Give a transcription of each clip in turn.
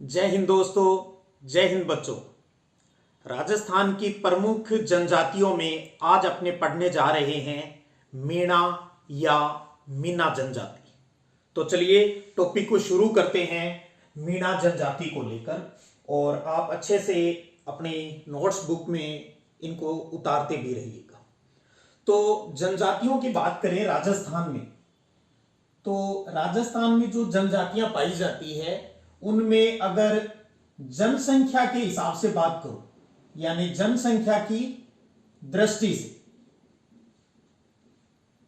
जय हिंद दोस्तों। जय हिंद बच्चों। राजस्थान की प्रमुख जनजातियों में आज अपने पढ़ने जा रहे हैं मीणा या मीना जनजाति। तो चलिए टॉपिक को शुरू करते हैं मीणा जनजाति को लेकर, और आप अच्छे से अपनी नोट्स बुक में इनको उतारते भी रहिएगा। तो जनजातियों की बात करें राजस्थान में, तो राजस्थान में जो जनजातियां पाई जाती है उनमें अगर जनसंख्या के हिसाब से बात करो, यानी जनसंख्या की दृष्टि से,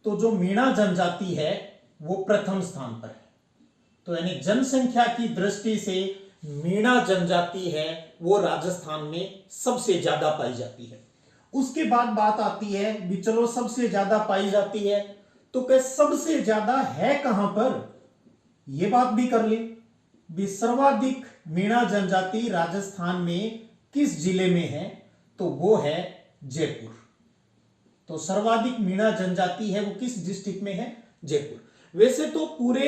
तो जो मीणा जनजाति है वो प्रथम स्थान पर है। तो यानी जनसंख्या की दृष्टि से मीणा जनजाति है वो राजस्थान में सबसे ज्यादा पाई जाती है। उसके बाद बात आती है भी चलो सबसे ज्यादा पाई जाती है तो क्या सबसे ज्यादा है कहां पर, यह बात भी कर ले भी सर्वाधिक मीणा जनजाति राजस्थान में किस जिले में है, तो वो है जयपुर। तो सर्वाधिक मीणा जनजाति है वो किस डिस्ट्रिक्ट में है, जयपुर। वैसे तो पूरे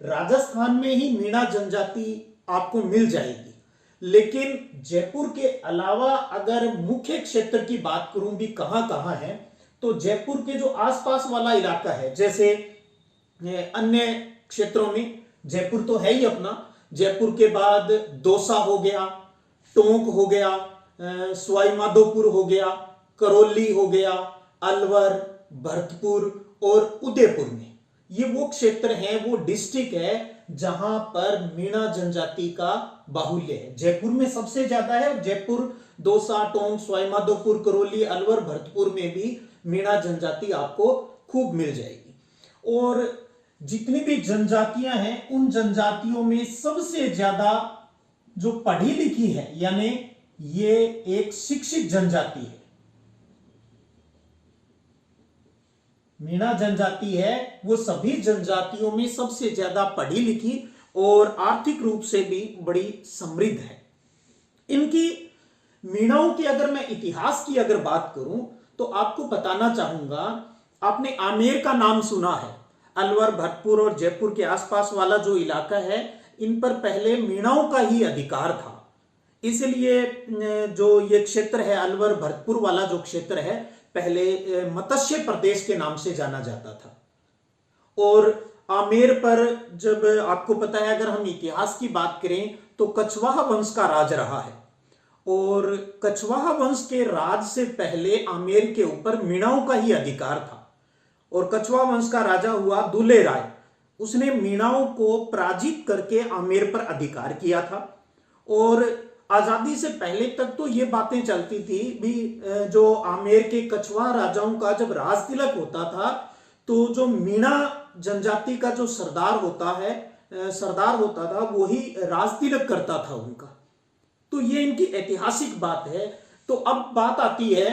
राजस्थान में ही मीणा जनजाति आपको मिल जाएगी, लेकिन जयपुर के अलावा अगर मुख्य क्षेत्र की बात करूं भी कहां कहां है, तो जयपुर के जो आसपास वाला इलाका है, जैसे अन्य क्षेत्रों में जयपुर तो है ही अपना, जयपुर के बाद दौसा हो गया, टोंक हो गया, सवाई माधोपुर हो गया, करौली हो गया, अलवर, भरतपुर और उदयपुर में ये वो क्षेत्र है, वो डिस्ट्रिक्ट है जहां पर मीणा जनजाति का बाहुल्य है। जयपुर में सबसे ज्यादा है, जयपुर, दौसा, टोंक, सवाई माधोपुर, करौली, अलवर, भरतपुर में भी मीणा जनजाति आपको खूब मिल जाएगी। और जितनी भी जनजातियां हैं उन जनजातियों में सबसे ज्यादा जो पढ़ी लिखी है, यानी ये एक शिक्षित जनजाति है। मीणा जनजाति है वो सभी जनजातियों में सबसे ज्यादा पढ़ी लिखी और आर्थिक रूप से भी बड़ी समृद्ध है। इनकी मीणाओं की अगर मैं इतिहास की अगर बात करूं तो आपको बताना चाहूंगा, आपने आमेर का नाम सुना है। अलवर, भरतपुर और जयपुर के आसपास वाला जो इलाका है इन पर पहले मीणाओं का ही अधिकार था, इसलिए जो ये क्षेत्र है अलवर भरतपुर वाला जो क्षेत्र है पहले मत्स्य प्रदेश के नाम से जाना जाता था। और आमेर पर जब आपको पता है, अगर हम इतिहास की बात करें तो कछवाहा वंश का राज रहा है, और कछवाहा वंश के राज से पहले आमेर के ऊपर मीणाओं का ही अधिकार था। और कछवाहा वंश का राजा हुआ दुले राय, उसने मीणाओं को पराजित करके आमेर पर अधिकार किया था। और आजादी से पहले तक तो ये बातें चलती थी भी जो आमेर के कछवाहा राजाओं का जब राज तिलक होता था तो जो मीणा जनजाति का जो सरदार होता था वही राज तिलक करता था उनका। तो ये इनकी ऐतिहासिक बात है। तो अब बात आती है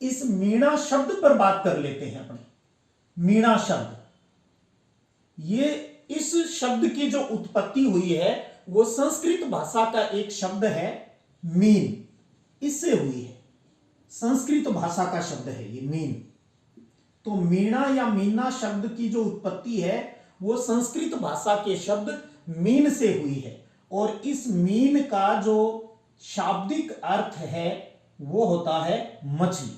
इस मीणा शब्द पर, बात कर लेते हैं अपने मीणा शब्द। ये इस शब्द की जो उत्पत्ति हुई है वो संस्कृत भाषा का एक शब्द है मीन, इससे हुई है। संस्कृत भाषा का शब्द है ये मीन। तो मीणा या मीना शब्द की जो उत्पत्ति है वो संस्कृत भाषा के शब्द मीन से हुई है। और इस मीन का जो शाब्दिक अर्थ है वो होता है मछली,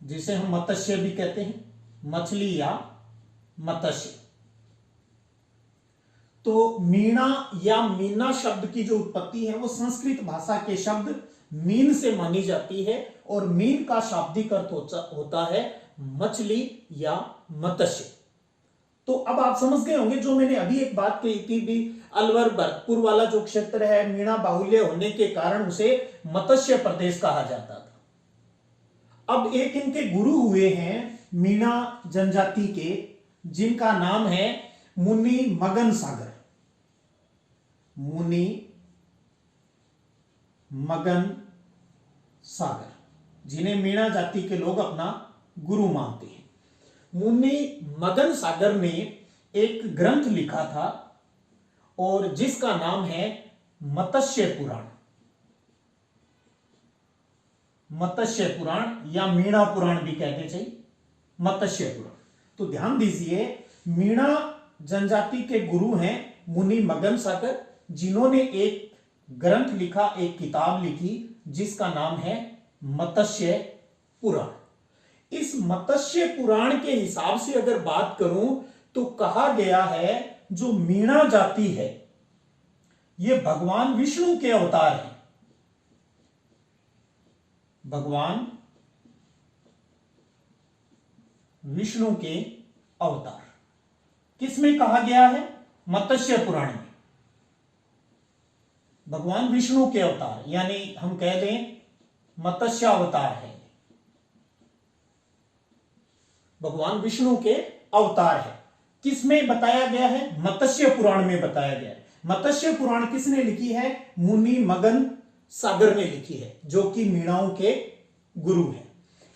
जिसे हम मत्स्य भी कहते हैं, मछली या मत्स्य। तो मीणा या मीना शब्द की जो उत्पत्ति है वो संस्कृत भाषा के शब्द मीन से मानी जाती है, और मीन का शाब्दिक अर्थ होता है मछली या मत्स्य। तो अब आप समझ गए होंगे, जो मैंने अभी एक बात कही थी भी अलवर भरतपुर वाला जो क्षेत्र है मीणा बाहुल्य होने के कारण उसे मत्स्य प्रदेश कहा जाता था। अब एक इनके गुरु हुए हैं मीणा जनजाति के, जिनका नाम है मुनि मगन सागर। मुनि मगन सागर, जिन्हें मीणा जाति के लोग अपना गुरु मानते हैं। मुनि मगन सागर ने एक ग्रंथ लिखा था और जिसका नाम है मत्स्य पुराण। मत्स्य पुराण या मीणा पुराण भी कहते चाहिए, मत्स्य पुराण। तो ध्यान दीजिए, मीणा जनजाति के गुरु हैं मुनि मगन सागर, जिन्होंने एक ग्रंथ लिखा, एक किताब लिखी जिसका नाम है मत्स्य पुराण। इस मत्स्य पुराण के हिसाब से अगर बात करूं तो कहा गया है जो मीणा जाति है ये भगवान विष्णु के अवतार हैं। भगवान विष्णु के अवतार किसमें कहा गया है? मत्स्य पुराण में। भगवान विष्णु के अवतार यानी हम कह दें मत्स्य अवतार है, भगवान विष्णु के अवतार है। किसमें बताया गया है? मत्स्य पुराण में बताया गया है। मत्स्य पुराण किसने लिखी है? मुनि मगन सागर ने लिखी है, जो कि मीणाओं के गुरु हैं।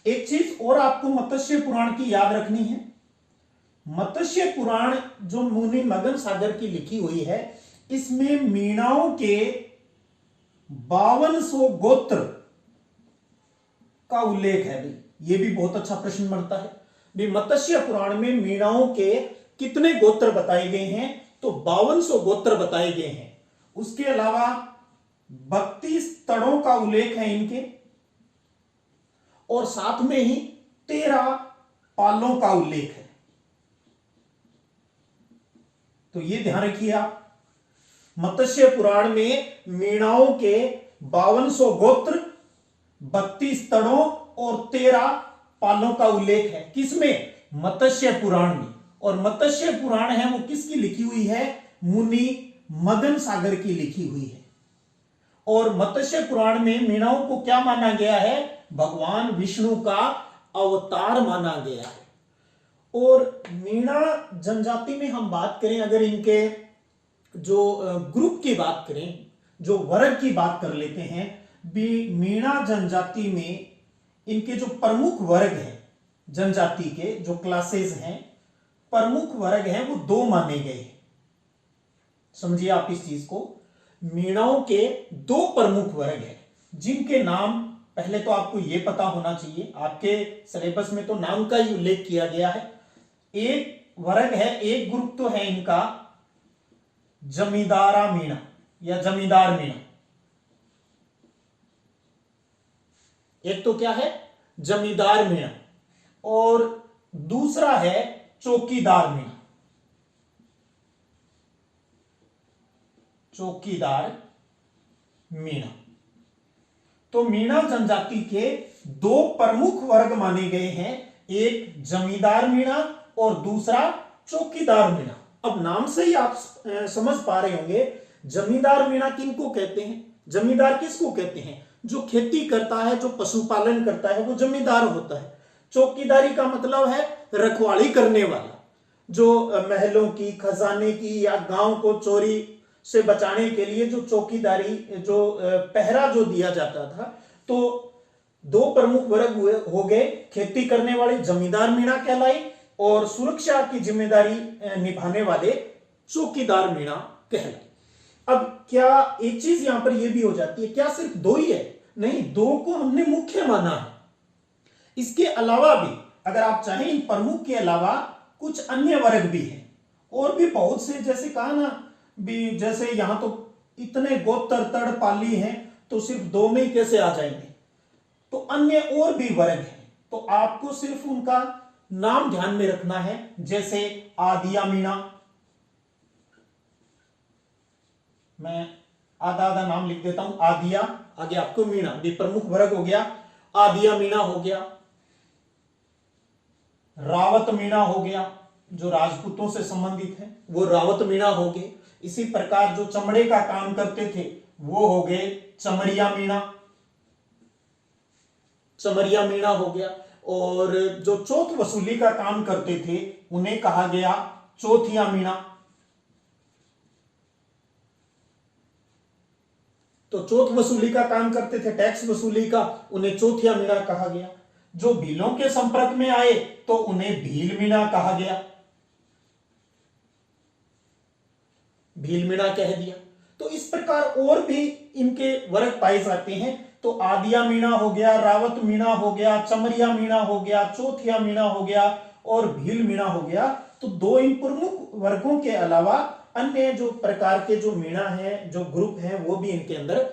एक चीज और आपको मत्स्य पुराण की याद रखनी है। मत्स्य पुराण जो मुनि मगन सागर की लिखी हुई है, इसमें मीणाओं के 5200 गोत्र का उल्लेख है। ये भी बहुत अच्छा प्रश्न बनता है भी, मत्स्य पुराण में मीणाओं के कितने गोत्र बताए गए हैं? तो 5200 गोत्र बताए गए हैं। उसके अलावा 32 तड़ों का उल्लेख है इनके, और साथ में ही 13 पालों का उल्लेख है। तो ये ध्यान रखिए आप, मत्स्य पुराण में मीणाओं के 5200 गोत्र, 32 तड़ों और 13 पालों का उल्लेख है। किसमें? मत्स्य पुराण में। और मत्स्य पुराण है वो किसकी लिखी हुई है? मुनि मगन सागर की लिखी हुई है। और मत्स्य पुराण में मीणाओं को क्या माना गया है? भगवान विष्णु का अवतार माना गया है। और मीणा जनजाति में हम बात करें, अगर इनके जो ग्रुप की बात करें, जो वर्ग की बात कर लेते हैं भी, मीणा जनजाति में इनके जो प्रमुख वर्ग हैं, जनजाति के जो क्लासेस हैं, प्रमुख वर्ग हैं, वो 2 माने गए हैं। समझिए आप इस चीज को, मीणाओं के 2 प्रमुख वर्ग हैं जिनके नाम पहले तो आपको यह पता होना चाहिए, आपके सिलेबस में तो नाम का ही उल्लेख किया गया है। एक वर्ग है, एक ग्रुप तो है इनका जमींदारा मीणा या जमींदार मीणा। एक तो क्या है? जमींदार मीणा, और दूसरा है चौकीदार मीणा। चौकीदार मीणा। तो मीणा जनजाति के 2 प्रमुख वर्ग माने गए हैं, एक जमींदार मीणा और दूसरा चौकीदार मीणा। अब नाम से ही आप समझ पा रहे होंगे जमींदार मीणा किनको कहते हैं। जमींदार किसको कहते हैं? जो खेती करता है, जो पशुपालन करता है, वो जमींदार होता है। चौकीदारी का मतलब है रखवाली करने वाला, जो महलों की, खजाने की या गांव को चोरी से बचाने के लिए जो चौकीदारी, जो पहरा जो दिया जाता था। तो 2 प्रमुख वर्ग हो गए, खेती करने वाले जमींदार मीणा कहलाए और सुरक्षा की जिम्मेदारी निभाने वाले चौकीदार मीणा कहलाए। अब क्या एक चीज यहां पर यह भी हो जाती है, क्या सिर्फ 2 ही है? नहीं, 2 को हमने मुख्य माना है। इसके अलावा भी अगर आप चाहें, इन प्रमुख के अलावा कुछ अन्य वर्ग भी हैं, और भी बहुत से, जैसे कहा ना भी, जैसे यहां तो इतने गोत्र तड़ पाली हैं, तो सिर्फ 2 में ही कैसे आ जाएंगे? तो अन्य और भी वर्ग हैं, तो आपको सिर्फ उनका नाम ध्यान में रखना है। जैसे आदिया मीणा, मैं आधा आधा नाम लिख देता हूं। आदिया, आगे आपको मीणा, भी प्रमुख वर्ग हो गया। आदिया मीणा हो गया, रावत मीणा हो गया, जो राजपूतों से संबंधित है वो रावत मीणा हो गए। इसी प्रकार जो चमड़े का काम करते थे वो हो गए चमरिया मीणा, चमरिया मीणा हो गया। और जो चौथ वसूली का काम करते थे उन्हें कहा गया चौथिया मीणा। तो चौथ वसूली का काम करते थे, टैक्स वसूली का, उन्हें चौथिया मीणा कहा गया। जो भीलों के संपर्क में आए तो उन्हें भील मीणा कहा गया, भील मीणा कह दिया। तो इस प्रकार और भी इनके वर्ग पाए जाते हैं। तो आदिया मीणा हो गया, रावत मीणा हो गया, चमरिया मीणा हो गया, चौथिया मीणा हो गया और भील मीणा हो गया। तो 2 इन प्रमुख वर्गों के अलावा अन्य जो प्रकार के जो मीणा है, जो ग्रुप है, वो भी इनके अंदर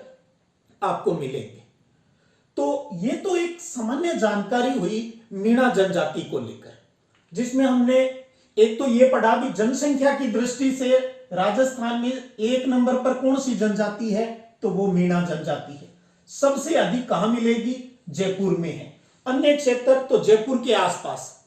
आपको मिलेंगे। तो ये तो एक सामान्य जानकारी हुई मीणा जनजाति को लेकर, जिसमें हमने एक तो ये पढ़ा भी जनसंख्या की दृष्टि से राजस्थान में एक नंबर पर कौन सी जनजाति है, तो वो मीणा जनजाति है। सबसे अधिक कहां मिलेगी, जयपुर में है। अन्य क्षेत्र तो जयपुर के आसपास,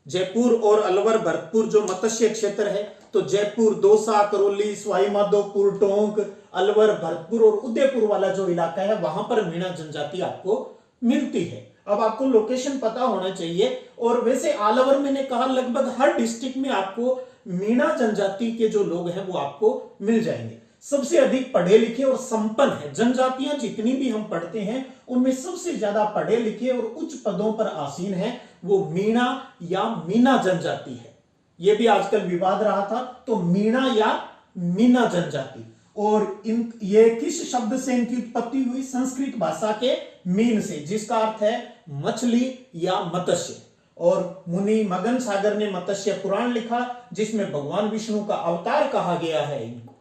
जयपुर और अलवर भरतपुर जो मत्स्य क्षेत्र है, तो जयपुर, दौसा, करौली, सवाई माधोपुर, टोंक, अलवर, भरतपुर और उदयपुर वाला जो इलाका है, वहां पर मीणा जनजाति आपको मिलती है। अब आपको लोकेशन पता होना चाहिए। और वैसे ऑल ओवर मैंने कहा लगभग हर डिस्ट्रिक्ट में आपको मीणा जनजाति के जो लोग हैं वो आपको मिल जाएंगे। सबसे अधिक पढ़े लिखे और संपन्न है जनजातियां जितनी भी हम पढ़ते हैं, उनमें सबसे ज्यादा पढ़े लिखे और उच्च पदों पर आसीन है वो मीणा या मीना जनजाति है। यह भी आजकल विवाद रहा था, तो मीणा या मीना जनजाति। और ये किस शब्द से इनकी उत्पत्ति हुई, संस्कृत भाषा के मीन से, जिसका अर्थ है मछली या मत्स्य। और मुनि मगन सागर ने मत्स्य पुराण लिखा, जिसमें भगवान विष्णु का अवतार कहा गया है इनको।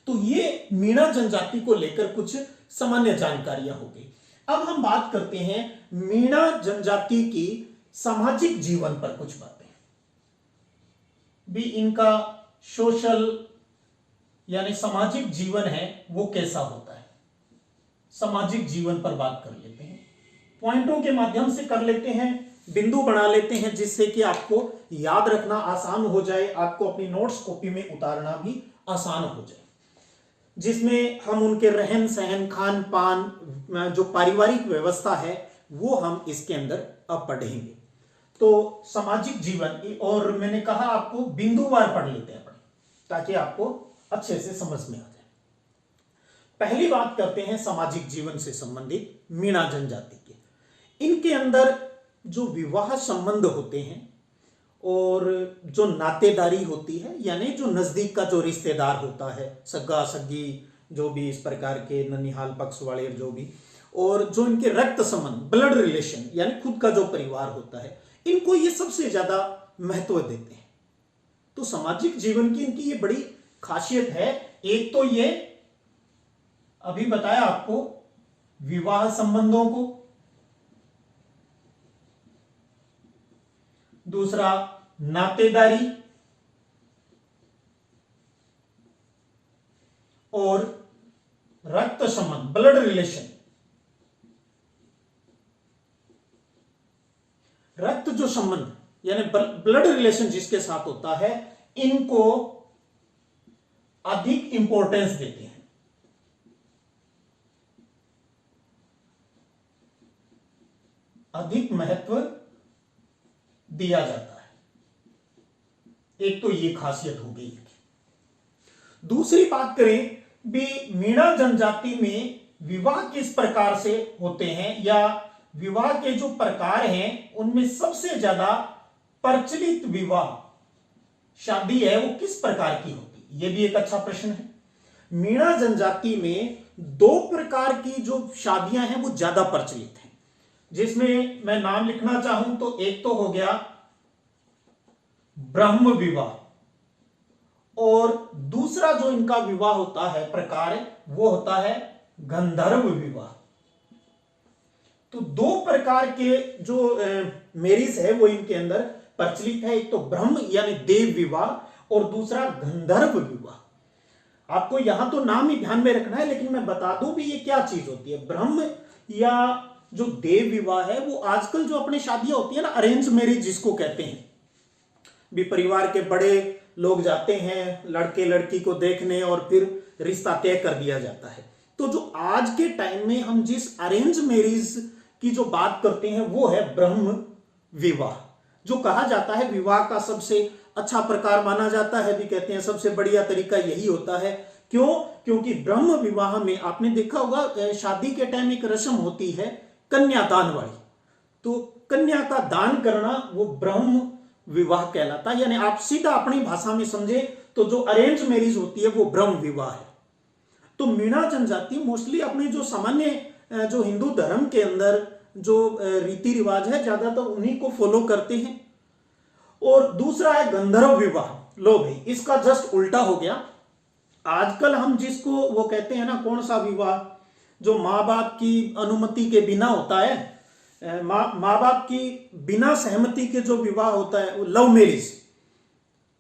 तो ये मीणा जनजाति को लेकर कुछ सामान्य जानकारियां हो गई। अब हम बात करते हैं मीणा जनजाति की सामाजिक जीवन पर कुछ बातें भी। इनका सोशल यानी सामाजिक जीवन है वो कैसा होता है, सामाजिक जीवन पर बात कर लेते हैं। पॉइंटों के माध्यम से कर लेते हैं, बिंदु बना लेते हैं, जिससे कि आपको याद रखना आसान हो जाए, आपको अपनी नोट्स कॉपी में उतारना भी आसान हो जाए, जिसमें हम उनके रहन सहन, खान पान, जो पारिवारिक व्यवस्था है वो हम इसके अंदर अब पढ़ेंगे। तो सामाजिक जीवन, और मैंने कहा आपको बिंदुवार पढ़ लेते हैं ताकि आपको अच्छे से समझ में आ जाए। पहली बात करते हैं सामाजिक जीवन से संबंधित मीणा जनजाति के। इनके अंदर जो विवाह संबंध होते हैं और जो नातेदारी होती है, यानी जो नजदीक का जो रिश्तेदार होता है, सगा सगी जो भी इस प्रकार के ननिहाल पक्ष वाले जो भी, और जो इनके रक्त संबंध, ब्लड रिलेशन, यानी खुद का जो परिवार होता है, इनको ये सबसे ज्यादा महत्व देते हैं। तो सामाजिक जीवन की इनकी ये बड़ी खासियत है। एक तो ये अभी बताया आपको विवाह संबंधों को, दूसरा नातेदारी, और रक्त संबंध, ब्लड रिलेशन। रक्त जो संबंध यानी ब्लड रिलेशन जिसके साथ होता है, इनको अधिक इंपॉर्टेंस देते हैं, अधिक महत्व दिया जाता है। एक तो ये खासियत हो गई। दूसरी बात करें भी, मीणा जनजाति में विवाह किस प्रकार से होते हैं, या विवाह के जो प्रकार हैं उनमें सबसे ज्यादा प्रचलित विवाह शादी है वो किस प्रकार की होती है, ये भी एक अच्छा प्रश्न है। मीणा जनजाति में दो प्रकार की जो शादियां हैं वो ज्यादा प्रचलित हैं, जिसमें मैं नाम लिखना चाहूं तो एक तो हो गया ब्रह्म विवाह, और दूसरा जो इनका विवाह होता है प्रकार वो होता है गंधर्व विवाह। तो दो प्रकार के जो मैरिज है वो इनके अंदर प्रचलित है, एक तो ब्रह्म यानी देव विवाह और दूसरा गंधर्व विवाह। आपको यहां तो नाम ही ध्यान में रखना है, लेकिन मैं बता दूं भी ये क्या चीज होती है। ब्रह्म या जो देव विवाह है वो आजकल जो अपनी शादियां होती है ना, अरेंज मैरिज जिसको कहते हैं, भी परिवार के बड़े लोग जाते हैं लड़के लड़की को देखने और फिर रिश्ता तय कर दिया जाता है। तो जो आज के टाइम में हम जिस अरेंज मैरिज की जो बात करते हैं वो है ब्रह्म विवाह, जो कहा जाता है विवाह का सबसे अच्छा प्रकार माना जाता है, भी कहते हैं सबसे बढ़िया तरीका यही होता है। क्यों? क्योंकि ब्रह्म विवाह में आपने देखा होगा शादी के टाइम एक रस्म होती है कन्यादान वाली, तो कन्या का दान करना वो ब्रह्म विवाह कहलाता है। यानी आप सीधा अपनी भाषा में समझे तो जो अरेंज मैरिज होती है वो ब्रह्म विवाह है। तो मीणा जनजाति मोस्टली अपने जो सामान्य जो हिंदू धर्म के अंदर जो रीति रिवाज है ज्यादातर उन्हीं को फॉलो करते हैं। और दूसरा है गंधर्व विवाह। लो भाई, इसका जस्ट उल्टा हो गया। आजकल हम जिसको वो कहते हैं ना, कौन सा विवाह, जो माँ बाप की अनुमति के बिना होता है, माँ बाप की बिना सहमति के जो विवाह होता है, वो लव मैरिज।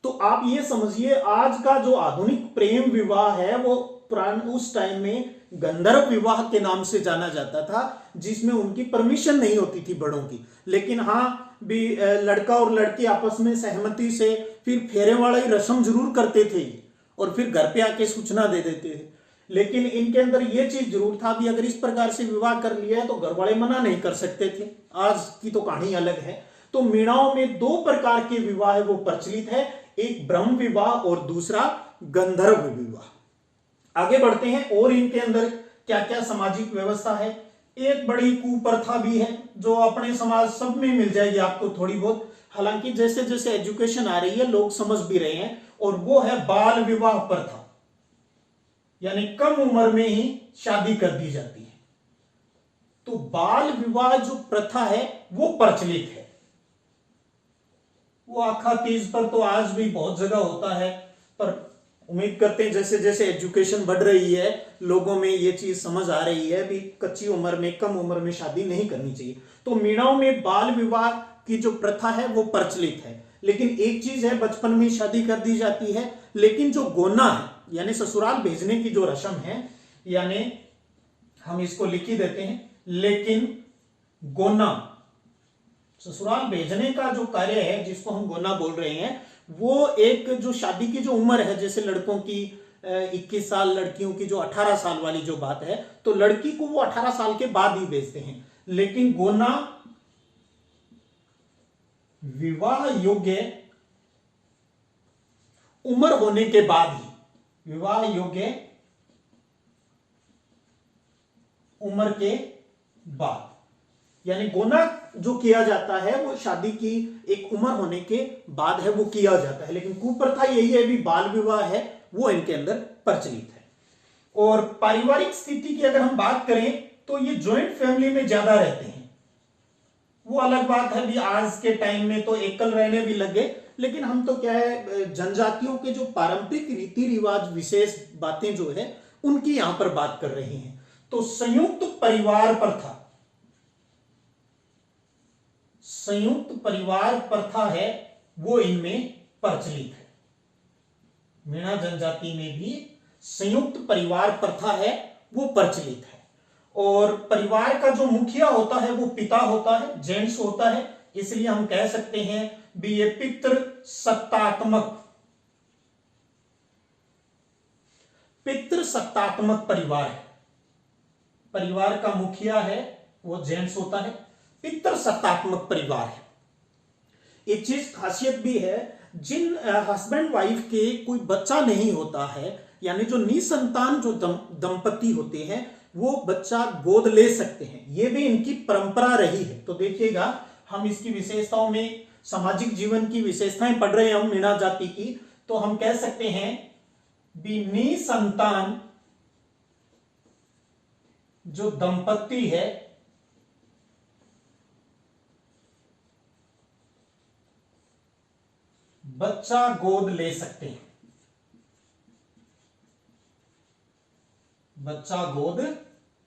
तो आप ये समझिए, आज का जो आधुनिक प्रेम विवाह है वो उस टाइम में गंधर्व विवाह के नाम से जाना जाता था, जिसमें उनकी परमिशन नहीं होती थी बड़ों की। लेकिन हाँ भी लड़का और लड़की आपस में सहमति से फिर फेरे वाला ही रस्म जरूर करते थे और फिर घर पे आके सूचना दे देते थे। लेकिन इनके अंदर ये चीज जरूर था भी, अगर इस प्रकार से विवाह कर लिया है तो घर वाले मना नहीं कर सकते थे। आज की तो कहानी अलग है। तो मीणाओं में दो प्रकार के विवाह है वो प्रचलित है, एक ब्रह्म विवाह और दूसरा गंधर्व विवाह। आगे बढ़ते हैं और इनके अंदर क्या क्या सामाजिक व्यवस्था है। एक बड़ी कुप्रथा भी है जो अपने समाज सब में मिल जाएगी आपको थोड़ी बहुत, हालांकि जैसे जैसे एजुकेशन आ रही है लोग समझ भी रहे हैं, और वो है बाल विवाह प्रथा, यानी कम उम्र में ही शादी कर दी जाती है। तो बाल विवाह जो प्रथा है वो प्रचलित है। वो आखा तीज पर तो आज भी बहुत जगह होता है, पर उम्मीद करते हैं जैसे जैसे एजुकेशन बढ़ रही है लोगों में ये चीज समझ आ रही है भी कच्ची उम्र में, कम उम्र में शादी नहीं करनी चाहिए। तो मीणाओं में बाल विवाह की जो प्रथा है वो प्रचलित है। लेकिन एक चीज है, बचपन में शादी कर दी जाती है, लेकिन जो गोना है यानी ससुराल भेजने की जो रस्म है, यानी हम इसको लिख ही देते हैं, लेकिन गोना ससुराल भेजने का जो कार्य है जिसको हम गोना बोल रहे हैं, वो एक जो शादी की जो उम्र है, जैसे लड़कों की 21 साल, लड़कियों की जो 18 साल वाली जो बात है, तो लड़की को वो 18 साल के बाद ही भेजते हैं। लेकिन गोना विवाह योग्य उम्र होने के बाद ही, विवाह योग्य उम्र के बाद, यानी गोना जो किया जाता है वो शादी की एक उम्र होने के बाद है वो किया जाता है। लेकिन कुप्रथा यही है भी बाल विवाह है वो इनके अंदर प्रचलित है। और पारिवारिक स्थिति की अगर हम बात करें तो ये ज्वाइंट फैमिली में ज्यादा रहते हैं। वो अलग बात है भी, आज के टाइम में तो एकल रहने भी लगे, लेकिन हम तो क्या है, जनजातियों के जो पारंपरिक रीति रिवाज विशेष बातें जो है उनकी यहां पर बात कर रहे हैं। तो संयुक्त परिवार प्रथा, संयुक्त परिवार प्रथा है वो इनमें प्रचलित है। मीणा जनजाति में भी संयुक्त परिवार प्रथा है वो प्रचलित है। और परिवार का जो मुखिया होता है वो पिता होता है, जेंट्स होता है, इसलिए हम कह सकते हैं भी ये पितृ सत्तात्मक परिवार है। परिवार का मुखिया है वो जेंट्स होता है, पितृ सत्तात्मक परिवार है। एक चीज खासियत भी है, जिन हस्बैंड वाइफ के कोई बच्चा नहीं होता है, यानी जो निसंतान जो दंपति होते हैं वो बच्चा गोद ले सकते हैं, ये भी इनकी परंपरा रही है। तो देखिएगा, हम इसकी विशेषताओं में सामाजिक जीवन की विशेषताएं पढ़ रहे हैं हम मीणा जाति की, तो हम कह सकते हैं भी निसंतान जो दंपति है बच्चा गोद ले सकते हैं, बच्चा गोद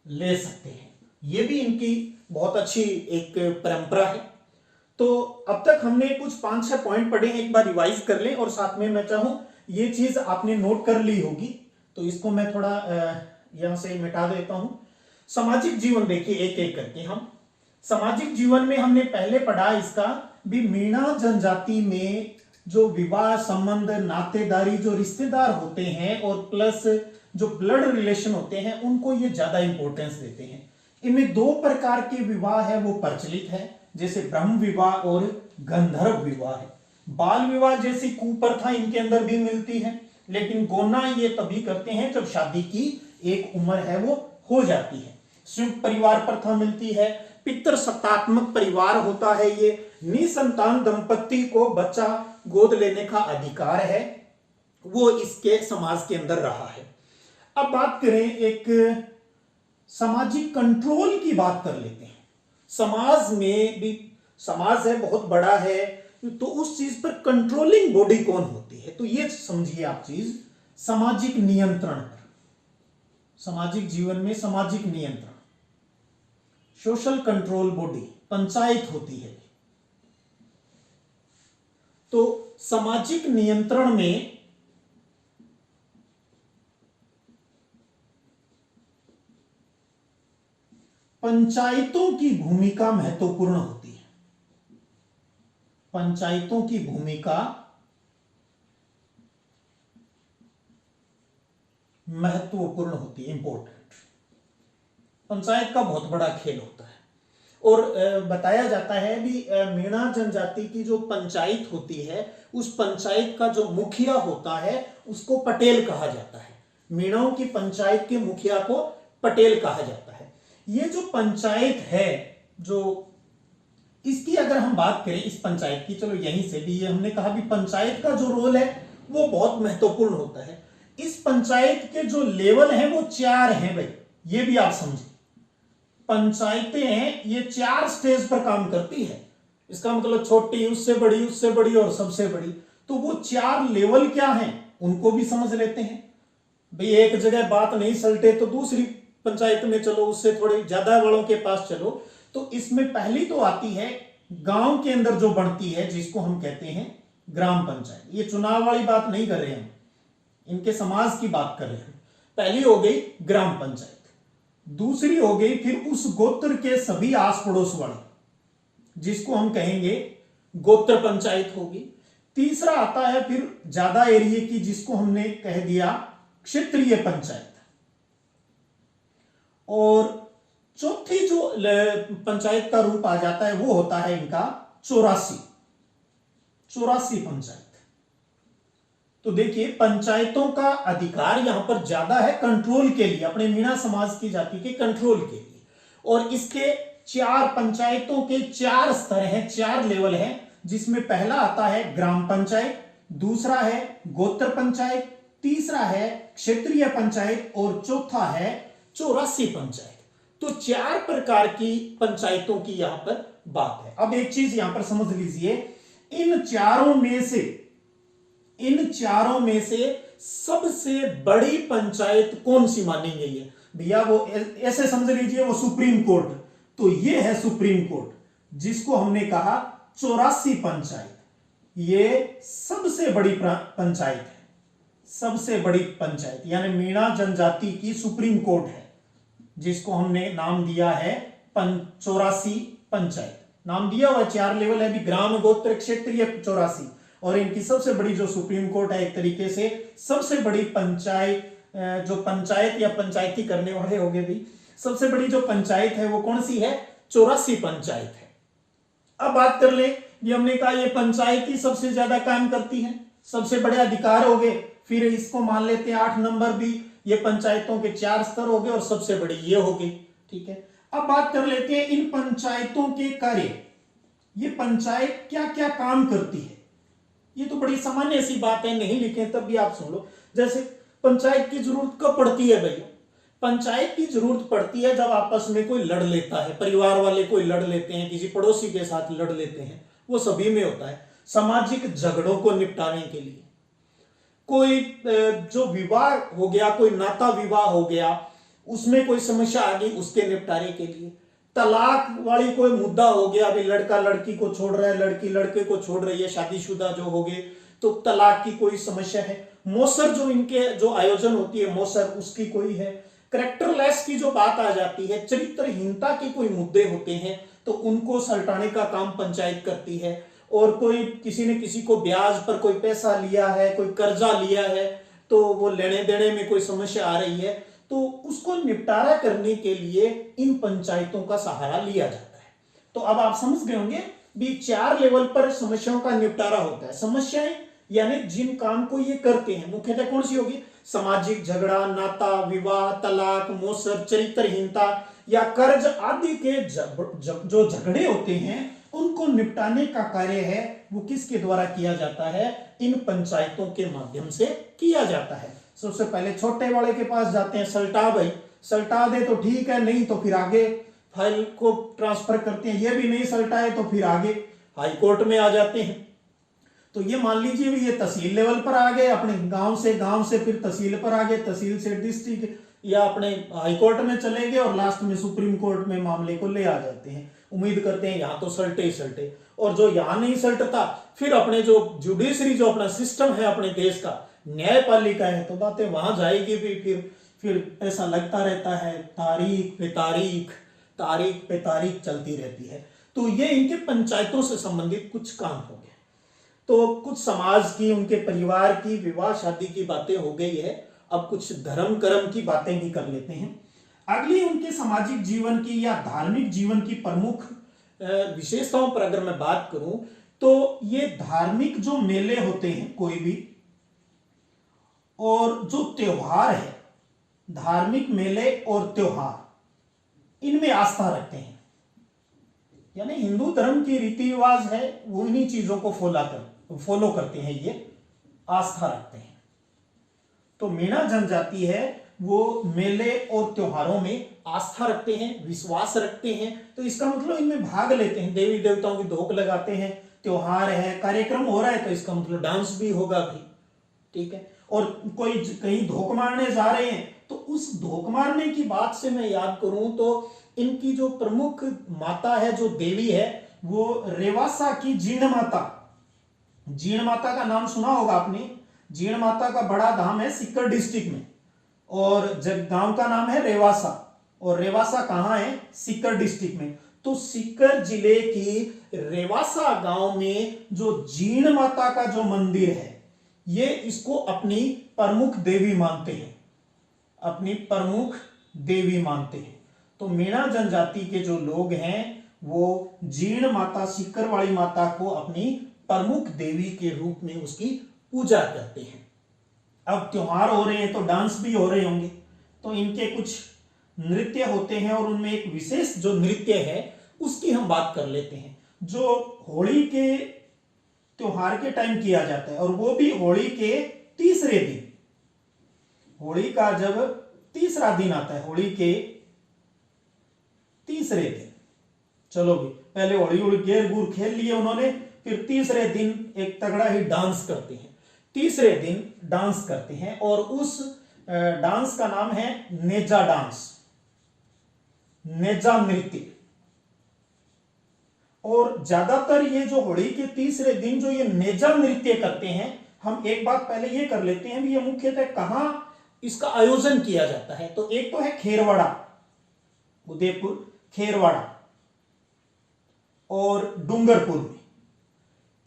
ले सकते हैं, ये भी इनकी बहुत अच्छी एक परंपरा है। तो अब तक हमने कुछ 5-6 पॉइंट पढ़े हैं, एक बार रिवाइज कर लें, और साथ में मैं चाहूं ये चीज आपने नोट कर ली होगी, तो इसको मैं थोड़ा यहां से मिटा देता हूं। सामाजिक जीवन देखिए एक एक करके हम, सामाजिक जीवन में हमने पहले पढ़ा इसका भी, मीणा जनजाति में जो विवाह संबंध, नातेदारी, जो रिश्तेदार होते हैं और प्लस जो ब्लड रिलेशन होते हैं, उनको ये ज्यादा इंपॉर्टेंस देते हैं। इनमें 2 प्रकार के विवाह है वो प्रचलित है, जैसे ब्रह्म विवाह और गंधर्व विवाह है। बाल विवाह जैसी कुप्रथा इनके अंदर भी मिलती है, लेकिन गोना ये तभी करते हैं जब शादी की एक उम्र है वो हो जाती है। संयुक्त परिवार प्रथा मिलती है, पितृ सत्तात्मक परिवार होता है, ये निसंतान दंपति को बच्चा गोद लेने का अधिकार है, वो इसके समाज के अंदर रहा है। अब बात करें एक सामाजिक कंट्रोल की बात कर लेते हैं। समाज में भी, समाज है बहुत बड़ा है, तो उस चीज पर कंट्रोलिंग बॉडी कौन होती है? तो ये समझिए आप चीज, सामाजिक नियंत्रण पर, सामाजिक जीवन में सामाजिक नियंत्रण, सोशल कंट्रोल बॉडी पंचायत होती है। तो सामाजिक नियंत्रण में पंचायतों की भूमिका महत्वपूर्ण होती है। पंचायतों की भूमिका महत्वपूर्ण होती है, इंपॉर्टेंट। पंचायत का बहुत बड़ा खेल होता है। और बताया जाता है भी मीणा जनजाति की जो पंचायत होती है, उस पंचायत का जो मुखिया होता है उसको पटेल कहा जाता है। मीणाओं की पंचायत के मुखिया को पटेल कहा जाता है। ये जो पंचायत है, जो इसकी अगर हम बात करें इस पंचायत की, चलो यहीं से भी ये हमने कहा भी पंचायत का जो रोल है वो बहुत महत्वपूर्ण होता है। इस पंचायत के जो लेवल हैं वो 4 हैं भाई, ये भी आप समझिए। पंचायतें हैं ये 4 स्टेज पर काम करती है। इसका मतलब छोटी, उससे बड़ी और सबसे बड़ी। तो वो 4 लेवल क्या हैं उनको भी समझ लेते हैं भाई। एक जगह बात नहीं सलटे तो दूसरी पंचायत में चलो, उससे थोड़े ज्यादा बड़ों के पास चलो। तो इसमें पहली तो आती है गांव के अंदर जो बनती है, जिसको हम कहते हैं ग्राम पंचायत। ये चुनाव वाली बात नहीं कर रहे हम, इनके समाज की बात कर रहे हैं। पहली हो गई ग्राम पंचायत, दूसरी हो गई फिर उस गोत्र के सभी आस पड़ोस वाले, जिसको हम कहेंगे गोत्र पंचायत होगी। तीसरा आता है फिर ज्यादा एरिया की, जिसको हमने कह दिया क्षेत्रीय पंचायत। और चौथी जो पंचायत का रूप आ जाता है वो होता है इनका चौरासी पंचायत। तो देखिए पंचायतों का अधिकार यहां पर ज्यादा है कंट्रोल के लिए, अपने मीणा समाज की जाति के कंट्रोल के लिए। और इसके 4 पंचायतों के 4 स्तर हैं, 4 लेवल हैं, जिसमें पहला आता है ग्राम पंचायत, दूसरा है गोत्र पंचायत, तीसरा है क्षेत्रीय पंचायत और चौथा है चौरासी पंचायत। तो 4 प्रकार की पंचायतों की यहां पर बात है। अब एक चीज यहां पर समझ लीजिए, इन चारों में से सबसे बड़ी पंचायत कौन सी मानी गई है भैया? वो ऐसे समझ लीजिए वो सुप्रीम कोर्ट। तो ये है सुप्रीम कोर्ट, जिसको हमने कहा 84 पंचायत। ये सबसे बड़ी पंचायत है, सबसे बड़ी पंचायत, यानी मीणा जनजाति की सुप्रीम कोर्ट है, जिसको हमने नाम दिया है 84 पंचायत। नाम दिया हुआ 4 लेवल है भी, ग्राम, गोत्र, क्षेत्रीय, 84। और इनकी सबसे बड़ी जो सुप्रीम कोर्ट है, एक तरीके से सबसे बड़ी पंचायत, जो पंचायत या पंचायती करने वाले हो गए भी, सबसे बड़ी जो पंचायत है वो कौन सी है? 84 पंचायत है। अब बात कर ले, ये हमने कहा ये पंचायत ही सबसे ज्यादा काम करती है, सबसे बड़े अधिकार हो गए। फिर इसको मान लेते हैं 8 नंबर भी, ये पंचायतों के 4 स्तर हो गए और सबसे बड़ी ये हो गई। ठीक है, अब बात कर लेते हैं इन पंचायतों के कार्य। ये पंचायत क्या क्या काम करती है? ये तो बड़ी सामान्य सी बात है, नहीं लिखे तब भी आप सुन लो। जैसे पंचायत की जरूरत कब पड़ती है भैया? पंचायत की जरूरत पड़ती है जब आपस में कोई लड़ लेता है, परिवार वाले कोई लड़ लेते हैं, किसी पड़ोसी के साथ लड़ लेते हैं, वो सभी में होता है। सामाजिक झगड़ों को निपटाने के लिए, कोई जो विवाह हो गया, कोई नाता विवाह हो गया, उसमें कोई समस्या आ गई, उसके निपटारे के लिए। तलाक वाली कोई मुद्दा हो गया, अभी लड़का लड़की को छोड़ रहा है, लड़की लड़के को छोड़ रही है, शादीशुदा जो हो गए, तो तलाक की कोई समस्या है। मौसर जो इनके जो आयोजन होती है मौसर, उसकी कोई है। करेक्टरलेस की जो बात आ जाती है, चरित्रहीनता के कोई मुद्दे होते हैं, तो उनको सल्टाने का काम पंचायत करती है। और कोई किसी ने किसी को ब्याज पर कोई पैसा लिया है, कोई कर्जा लिया है, तो वो लेने देने में कोई समस्या आ रही है, तो उसको निपटारा करने के लिए इन पंचायतों का सहारा लिया जाता है। तो अब आप समझ गए होंगे भी 4 लेवल पर समस्याओं का निपटारा होता है। समस्याएं यानी जिन काम को ये करते हैं, मुख्यतः कौन सी होगी? सामाजिक झगड़ा, नाता विवाह, तलाक, मौसर, चरित्रहीनता या कर्ज आदि के जो झगड़े होते हैं, उनको निपटाने का कार्य है वो किसके द्वारा किया जाता है? इन पंचायतों के माध्यम से किया जाता है। सबसे पहले छोटे वाले के पास जाते हैं, सल्टा भाई, सल्टा दे तो ठीक है, नहीं तो फिर आगे फाइल को ट्रांसफर करते हैं, ये भी नहीं सल्टा है तो फिर आगे हाई कोर्ट में आ जाते हैं। तो ये मान लीजिए भी ये तहसील लेवल पर आ गए, अपने गांव से फिर तहसील पर आ गए, तहसील से डिस्ट्रिक्ट या अपने हाई कोर्ट में चले गए और लास्ट में सुप्रीम कोर्ट में मामले को ले आ जाते हैं। उम्मीद करते हैं यहाँ तो सलटे ही सलटे, और जो यहाँ नहीं सलटता फिर अपने जो जुडिशरी जो अपना सिस्टम है अपने देश का, न्यायपालिका है, तो बातें वहां जाएगी भी फिर ऐसा लगता रहता है तारीख पे तारीख चलती रहती है। तो ये इनके पंचायतों से संबंधित कुछ काम हो गए। तो कुछ समाज की, उनके परिवार की, विवाह शादी की बातें हो गई है। अब कुछ धर्म कर्म की बातें भी कर लेते हैं। अगली उनके सामाजिक जीवन की या धार्मिक जीवन की प्रमुख विशेषताओं पर अगर मैं बात करूं तो ये धार्मिक जो मेले होते हैं कोई भी, और जो त्योहार है, धार्मिक मेले और त्योहार, इनमें आस्था रखते हैं। यानी हिंदू धर्म की रीति रिवाज है वो इन्हीं चीजों को फॉलो करते हैं, ये आस्था रखते हैं। तो मीणा जनजाति है वो मेले और त्योहारों में आस्था रखते हैं, विश्वास रखते हैं। तो इसका मतलब इनमें भाग लेते हैं, देवी देवताओं की धोख लगाते हैं, त्योहार है, कार्यक्रम हो रहा है तो इसका मतलब डांस भी होगा भी, ठीक है। और कोई कहीं धोख मारने जा रहे हैं तो उस धोख मारने की बात से मैं याद करूं तो इनकी जो प्रमुख माता है, जो देवी है, वो रेवासा की जीर्ण माता। जीर्ण माता का नाम सुना होगा आपने। जीर्ण माता का बड़ा धाम है सीकर डिस्ट्रिक्ट में, और जब गांव का नाम है रेवासा, और रेवासा कहां है? सीकर डिस्ट्रिक्ट में। तो सीकर जिले की रेवासा गांव में जो जीर्ण माता का जो मंदिर है, ये इसको अपनी प्रमुख देवी मानते हैं, अपनी प्रमुख देवी मानते हैं। तो मीणा जनजाति के जो लोग हैं वो जीर्ण माता, सीकर वाली माता को अपनी प्रमुख देवी के रूप में उसकी पूजा करते हैं। अब त्योहार हो रहे हैं तो डांस भी हो रहे होंगे, तो इनके कुछ नृत्य होते हैं और उनमें एक विशेष जो नृत्य है उसकी हम बात कर लेते हैं, जो होली के त्योहार के टाइम किया जाता है, और वो भी होली के तीसरे दिन। होली का जब तीसरा दिन आता है, होली के तीसरे दिन, चलो भी पहले होली गेर गुर खेल लिए उन्होंने, फिर तीसरे दिन एक तगड़ा ही डांस करते हैं। तीसरे दिन डांस करते हैं और उस डांस का नाम है नेजा डांस, नेजा नृत्य। और ज्यादातर ये जो होली के तीसरे दिन जो ये नेजा नृत्य करते हैं, हम एक बात पहले ये कर लेते हैं भी ये मुख्यतः कहां इसका आयोजन किया जाता है। तो एक तो है खेरवाड़ा, उदयपुर, खेरवाड़ा और डूंगरपुर में।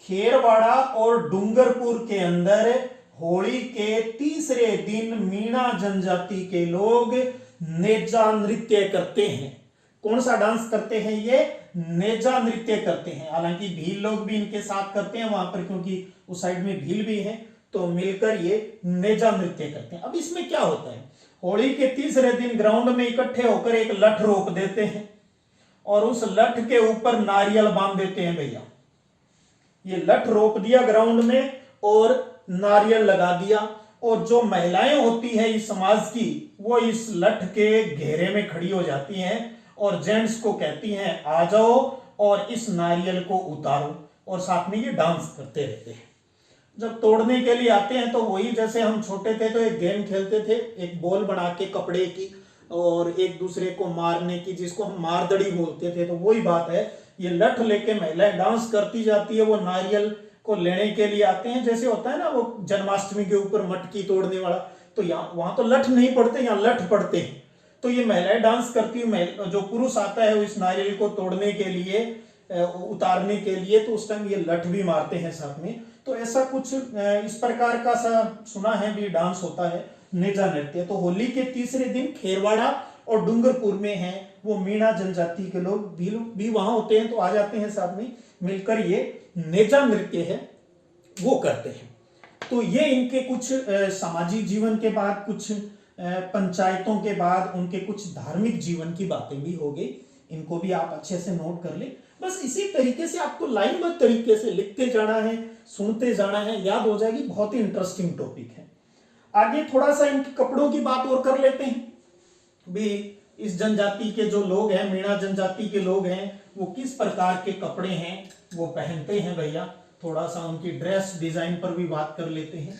खेरवाड़ा और डूंगरपुर के अंदर होली के तीसरे दिन मीणा जनजाति के लोग नेजा नृत्य करते हैं। कौन सा डांस करते हैं? ये नेजा नृत्य करते हैं। हालांकि भील लोग भी इनके साथ करते हैं वहां पर, क्योंकि उस साइड में भील भी है, तो मिलकर ये नेजा नृत्य करते हैं। अब इसमें क्या होता है, होली के तीसरे दिन ग्राउंड में इकट्ठे होकर एक लठ रोक देते हैं और उस लठ के ऊपर नारियल बांध देते हैं। भैया ये लठ रोक दिया ग्राउंड में और नारियल लगा दिया, और जो महिलाएं होती हैं इस समाज की वो इस लठ के घेरे में खड़ी हो जाती हैं और जेंट्स को कहती हैं आ जाओ और इस नारियल को उतारो, और साथ में ये डांस करते रहते हैं। जब तोड़ने के लिए आते हैं तो वही जैसे हम छोटे थे तो एक गेम खेलते थे, एक बॉल बना के कपड़े की और एक दूसरे को मारने की, जिसको हम मारदड़ी बोलते थे। तो वही बात है, ये लठ लेके महिलाएं डांस करती जाती है, वो नारियल को लेने के लिए आते हैं। जैसे होता है ना वो जन्माष्टमी के ऊपर मटकी तोड़ने वाला, तो यहाँ वहां तो लठ नहीं पड़ते, यहाँ लठ पड़ते हैं। तो ये महिलाएं डांस करती है, जो पुरुष आता है इस नारियल को तोड़ने के लिए, उतारने के लिए, तो उस टाइम ये लठ भी मारते हैं साथ में। तो ऐसा कुछ इस प्रकार का सा सुना है भी डांस होता है, नेजा नृत्य। तो होली के तीसरे दिन खेरवाड़ा और डूंगरपुर में है वो मीणा जनजाति के लोग भी वहां होते हैं, तो आ जाते हैं साथ में मिलकर ये नेजा नृत्य है वो करते हैं। तो ये इनके कुछ सामाजिक जीवन के बाद, कुछ पंचायतों के बाद उनके कुछ धार्मिक जीवन की बातें भी हो गई। इनको भी आप अच्छे से नोट कर ले। बस इसी तरीके से आपको लाइनबद्ध तरीके से लिखते जाना है, सुनते जाना है, याद हो जाएगी। बहुत ही इंटरेस्टिंग टॉपिक है। आगे थोड़ा सा इनके कपड़ों की बात और कर लेते हैं भी। इस जनजाति के जो लोग हैं, मीणा जनजाति के लोग हैं, वो किस प्रकार के कपड़े हैं वो पहनते हैं भैया, थोड़ा सा उनकी ड्रेस डिजाइन पर भी बात कर लेते हैं।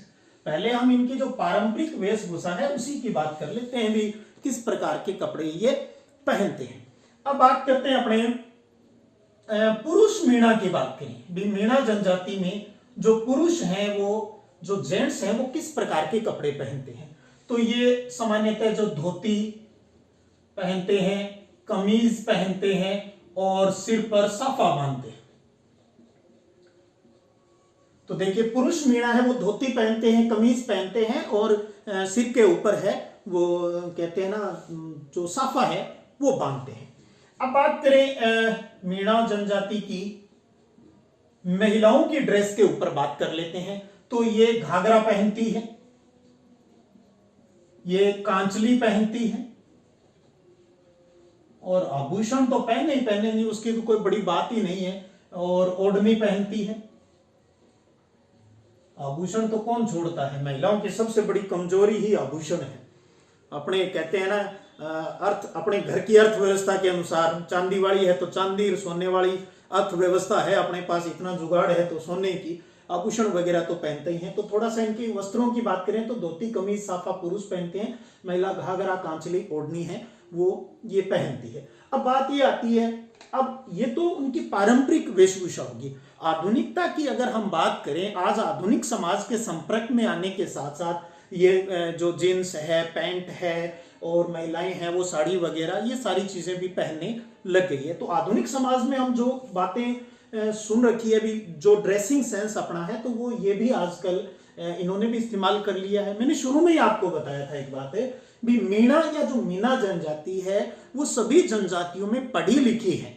पहले हम इनकी जो पारंपरिक वेशभूषा है उसी की बात कर लेते हैं भी, किस प्रकार के कपड़े ये पहनते हैं। अब बात करते हैं अपने पुरुष मीणा की बात करें भी, मीणा जनजाति में जो पुरुष हैं वो जो जेंट्स हैं वो किस प्रकार के कपड़े पहनते हैं। तो ये सामान्यतः जो धोती पहनते हैं, कमीज पहनते हैं और सिर पर साफा बांधते हैं। तो देखिए पुरुष मीणा है वो धोती पहनते हैं, कमीज पहनते हैं और सिर के ऊपर है वो कहते हैं ना जो साफा है वो बांधते हैं। अब बात करें मीणा जनजाति की महिलाओं की ड्रेस के ऊपर बात कर लेते हैं। तो ये घाघरा पहनती है, ये कांचली पहनती है और आभूषण तो पहने ही पहने नहीं, उसकी तो कोई बड़ी बात ही नहीं है, और ओढ़नी पहनती है। आभूषण तो कौन छोड़ता है, महिलाओं की सबसे बड़ी कमजोरी ही आभूषण है। अपने कहते हैं ना अर्थ, अपने घर की अर्थव्यवस्था के अनुसार चांदी वाली है तो चांदी, सोने वाली अर्थव्यवस्था है अपने पास, इतना जुगाड़ है तो सोने की आभूषण वगैरह तो पहनते ही हैं। तो थोड़ा सा इनकी वस्त्रों की बात करें तो धोती कमीज साफा पुरुष पहनते हैं, महिला घाघरा कांचली ओढ़नी है वो ये पहनती है। अब बात ये आती है, अब ये तो उनकी पारंपरिक वेशभूषा होगी। आधुनिकता की अगर हम बात करें, आज आधुनिक समाज के संपर्क में आने के साथ साथ ये जो जींस है, पैंट है और महिलाएं हैं वो साड़ी वगैरह ये सारी चीजें भी पहनने लग गई है। तो आधुनिक समाज में हम जो बातें सुन रखी है भी, जो ड्रेसिंग सेंस अपना है, तो वो ये भी आजकल इन्होंने भी इस्तेमाल कर लिया है। मैंने शुरू में ही आपको बताया था एक बात है भी, मीणा या जो मीणा जनजाति है वो सभी जनजातियों में पढ़ी लिखी है,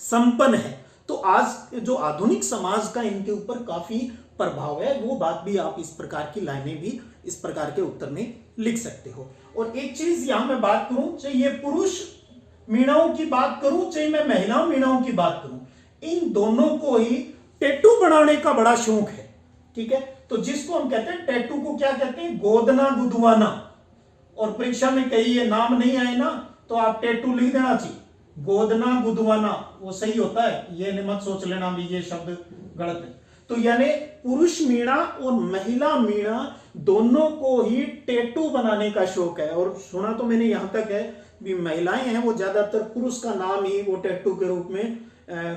संपन्न है। तो आज जो आधुनिक समाज का इनके ऊपर काफी प्रभाव है, वो बात भी आप इस प्रकार की लाइनें भी इस प्रकार के उत्तर में लिख सकते हो। और एक चीज यहां मैं बात करूं, चाहे ये पुरुष मीणाओं की बात करूं चाहे मैं महिला मीणाओं की बात करूं, इन दोनों को ही टैटू बनाने का बड़ा शौक है। ठीक है, तो जिसको हम कहते हैं टैटू को क्या कहते हैं, गोदना गुदवाना। और परीक्षा में कहीं ये नाम नहीं आए ना तो आप टैटू लिख देना चाहिए, गोदना गुदवाना वो सही होता है, ये मत सोच लेना भी ये शब्द गलत है। तो यानी पुरुष मीणा और महिला मीणा दोनों को ही टैटू बनाने का शौक है। और सुना तो मैंने यहां तक है भी, महिलाएं हैं वो ज्यादातर पुरुष का नाम ही वो टैटू के रूप में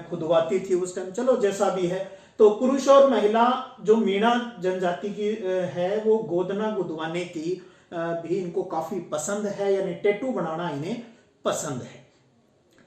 खुदवाती थी उस टाइम, चलो जैसा भी है। तो पुरुष और महिला जो मीणा जनजाति की है वो गोदना गुदवाने की भी इनको काफी पसंद है, यानी टैटू बनाना इन्हें पसंद है।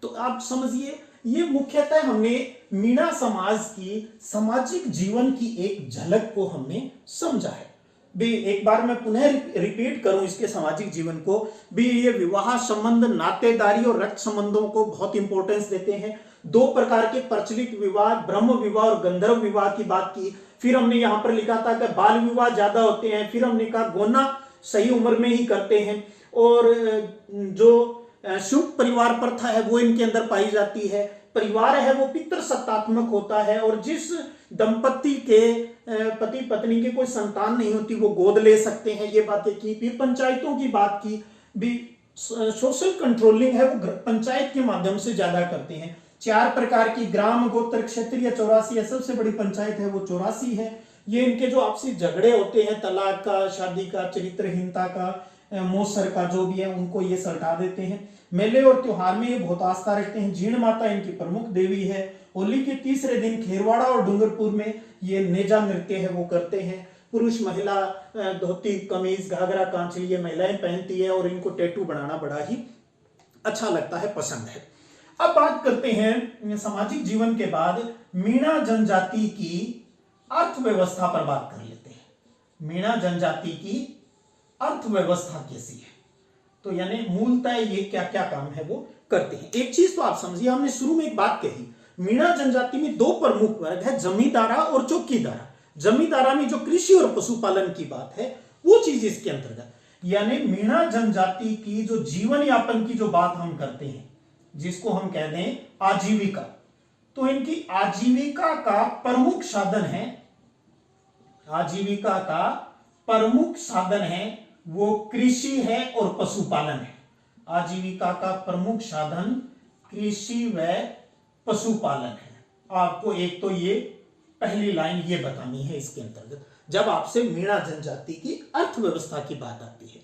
तो आप समझिए ये मुख्यतः हमने मीणा समाज की सामाजिक जीवन की एक झलक को हमने समझा है भी। एक बार मैं पुनः रिपीट करूं इसके सामाजिक जीवन को भी, ये विवाह संबंध, नातेदारी और रक्त संबंधों को बहुत इंपॉर्टेंस देते हैं। दो प्रकार के प्रचलित विवाह, ब्रह्म विवाह और गंधर्व विवाह की बात की। फिर हमने यहां पर लिखा था कि बाल विवाह ज्यादा होते हैं। फिर हमने कहा गोना सही उम्र में ही करते हैं। और जो शुभ परिवार प्रथा है वो इनके अंदर पाई जाती है। परिवार है वो पितृसत्तात्मक होता है और जिस दंपति के पति पत्नी के कोई संतान नहीं होती वो गोद ले सकते हैं, ये बातें की। फिर पंचायतों की बात की भी, सोशल कंट्रोलिंग है वो पंचायत के माध्यम से ज्यादा करते हैं। 4 प्रकार की, ग्राम, गोत्र, क्षेत्रीय, 84 है, सबसे बड़ी पंचायत है वो 84 है। ये इनके जो आपसी झगड़े होते हैं, तलाक का, शादी का, चरित्रहीनता का, मोसर का, जो भी है उनको ये सल्टा देते हैं। मेले और त्योहार में ये बहुत आस्था रखते हैं। जीण माता इनकी प्रमुख देवी है। होली के तीसरे दिन खेरवाड़ा और डूंगरपुर में ये नेजा नृत्य है वो करते हैं। पुरुष महिला धोती कमीज घाघरा कांचली ये महिलाएं पहनती है और इनको टैटू बनाना बड़ा ही अच्छा लगता है, पसंद है। अब बात करते हैं सामाजिक जीवन के बाद मीणा जनजाति की अर्थव्यवस्था पर बात कर लेते हैं। मीणा जनजाति की अर्थव्यवस्था कैसी है, तो यानी मूलतः ये क्या क्या काम है वो करते हैं। एक चीज तो आप समझिए, हमने शुरू में एक बात कही, मीणा जनजाति में 2 प्रमुख वर्ग है, जमींदारा और चौकीदारा। जमींदारा में जो कृषि और पशुपालन की बात है वो चीज इसके अंतर्गत, यानी मीणा जनजाति की जो जीवन यापन की जो बात हम करते हैं, जिसको हम कह दें आजीविका, तो इनकी आजीविका का प्रमुख साधन है, आजीविका का प्रमुख साधन है वो कृषि है और पशुपालन है। आजीविका का प्रमुख साधन कृषि व पशुपालन है। आपको एक तो ये पहली लाइन ये बतानी है इसके अंतर्गत जब आपसे मीणा जनजाति की अर्थव्यवस्था की बात आती है।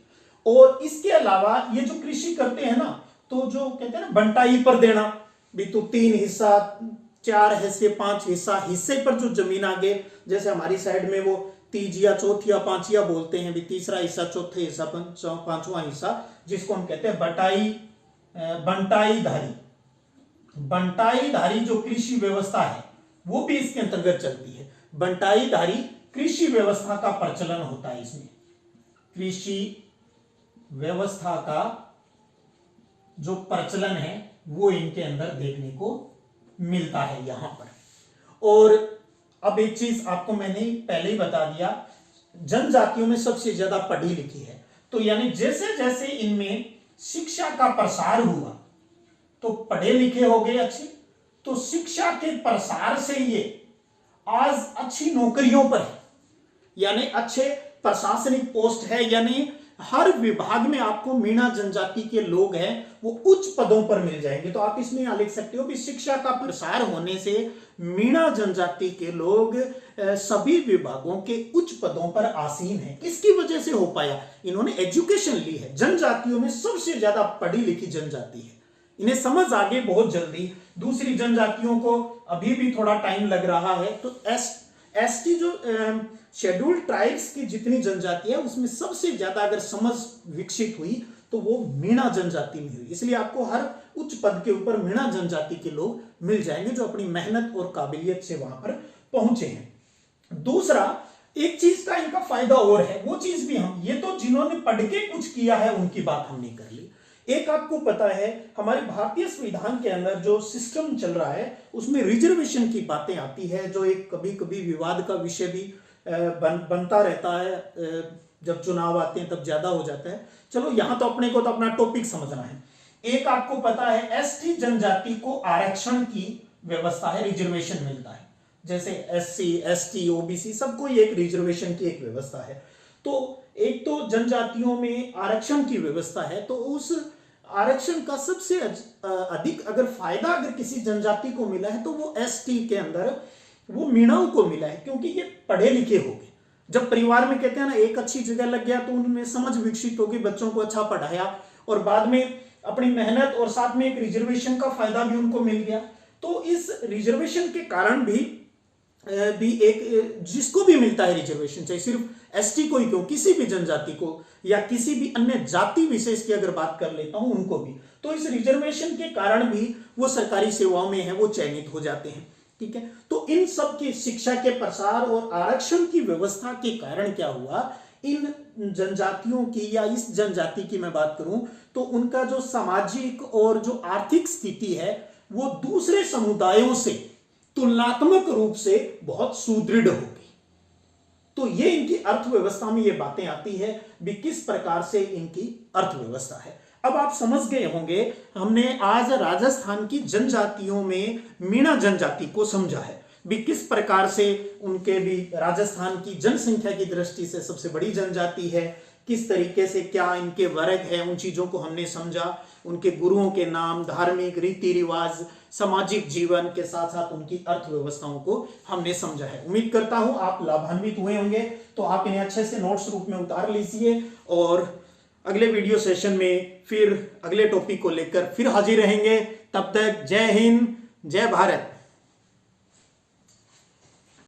और इसके अलावा ये जो कृषि करते हैं ना, तो जो कहते हैं ना बंटाई पर देना भी, तो 3 हिस्सा 4 हिस्से 5 हिस्से पर जो जमीन आगे, जैसे हमारी साइड में वो तीजिया चौथिया पांचिया बोलते हैं भी, तीसरा हिस्सा चौथे हिस्सा पांचवा हिस्सा, जिसको हम कहते हैं बंटाईधारी जो कृषि व्यवस्था है वो भी इसके अंतर्गत चलती है। बंटाईधारी कृषि व्यवस्था का प्रचलन होता है इसमें, कृषि व्यवस्था का जो प्रचलन है वो इनके अंदर देखने को मिलता है यहां पर। और अब एक चीज आपको मैंने पहले ही बता दिया, जनजातियों में सबसे ज्यादा पढ़ी लिखी है, तो यानी जैसे जैसे इनमें शिक्षा का प्रसार हुआ तो पढ़े लिखे हो गए अच्छे, तो शिक्षा के प्रसार से ये आज अच्छी नौकरियों पर है, यानी अच्छे प्रशासनिक पोस्ट है, यानी हर विभाग में आपको मीणा जनजाति के लोग हैं वो उच्च पदों पर मिल जाएंगे। तो आप इसमें यहां लिख सकते हो कि शिक्षा का प्रसार होने से मीणा जनजाति के लोग सभी विभागों के उच्च पदों पर आसीन हैं। इसकी वजह से हो पाया, इन्होंने एजुकेशन ली है। जनजातियों में सबसे ज्यादा पढ़ी लिखी जनजाति है, इन्हें समझ आ गई बहुत जल्दी। दूसरी जनजातियों को अभी भी थोड़ा टाइम लग रहा है। तो एसटी जो शेड्यूल्ड ट्राइब्स की जितनी जनजाति है उसमें सबसे ज्यादा अगर समझ विकसित हुई तो वो मीणा जनजाति में हुई। इसलिए आपको हर उच्च पद के ऊपर मीणा जनजाति के लोग मिल जाएंगे जो अपनी मेहनत और काबिलियत से वहां पर पहुंचे हैं। दूसरा एक चीज का इनका फायदा और है, वो चीज भी हम, ये तो जिन्होंने पढ़ के कुछ किया है उनकी बात हमने कर ली। एक आपको पता है हमारे भारतीय संविधान के अंदर जो सिस्टम चल रहा है उसमें रिजर्वेशन की बातें आती है, जो एक कभी कभी विवाद का विषय भी बनता रहता है। जब चुनाव आते हैं तब ज्यादा हो जाता है। चलो यहां तो अपने को तो अपना टॉपिक समझना है। एक आपको पता है एसटी जनजाति को आरक्षण की व्यवस्था है, रिजर्वेशन मिलता है। जैसे एससी एसटी ओबीसी सबको एक रिजर्वेशन की एक व्यवस्था है। तो एक तो जनजातियों में आरक्षण की व्यवस्था है, तो उस आरक्षण का सबसे अधिक अगर फायदा अगर किसी जनजाति को मिला है तो वो एसटी के अंदर वो मीणाओं को मिला है, क्योंकि ये पढ़े लिखे हो गए। जब परिवार में कहते हैं ना एक अच्छी जगह लग गया तो उनमें समझ विकसित होगी, बच्चों को अच्छा पढ़ाया और बाद में अपनी मेहनत और साथ में एक रिजर्वेशन का फायदा भी उनको मिल गया। तो इस रिजर्वेशन के कारण भी एक जिसको भी मिलता है रिजर्वेशन, चाहे सिर्फ एसटी को ही क्यों, किसी भी जनजाति को या किसी भी अन्य जाति विशेष की अगर बात कर लेता हूं उनको भी, तो इस रिजर्वेशन के कारण भी वो सरकारी सेवाओं में है वो चयनित हो जाते हैं। ठीक है, तो इन सब की शिक्षा के प्रसार और आरक्षण की व्यवस्था के कारण क्या हुआ, इन जनजातियों की या इस जनजाति की मैं बात करूं तो उनका जो सामाजिक और जो आर्थिक स्थिति है वो दूसरे समुदायों से तुलनात्मक रूप से बहुत सुदृढ़ होगी। तो ये इनकी अर्थव्यवस्था में ये बातें आती है भी किस प्रकार से इनकी अर्थव्यवस्था है। अब आप समझ गए होंगे, हमने आज राजस्थान की जनजातियों में मीणा जनजाति को समझा है भी किस प्रकार से उनके भी राजस्थान की जनसंख्या की दृष्टि से सबसे बड़ी जनजाति है, किस तरीके से क्या इनके वर्ग है, उन चीजों को हमने समझा। उनके गुरुओं के नाम, धार्मिक रीति रिवाज, सामाजिक जीवन के साथ साथ उनकी अर्थव्यवस्थाओं को हमने समझा है। उम्मीद करता हूं आप लाभान्वित हुए होंगे। तो आप इन्हें अच्छे से नोट्स रूप में उतार लीजिए और अगले वीडियो सेशन में फिर अगले टॉपिक को लेकर फिर हाजिर रहेंगे। तब तक जय हिंद, जय भारत।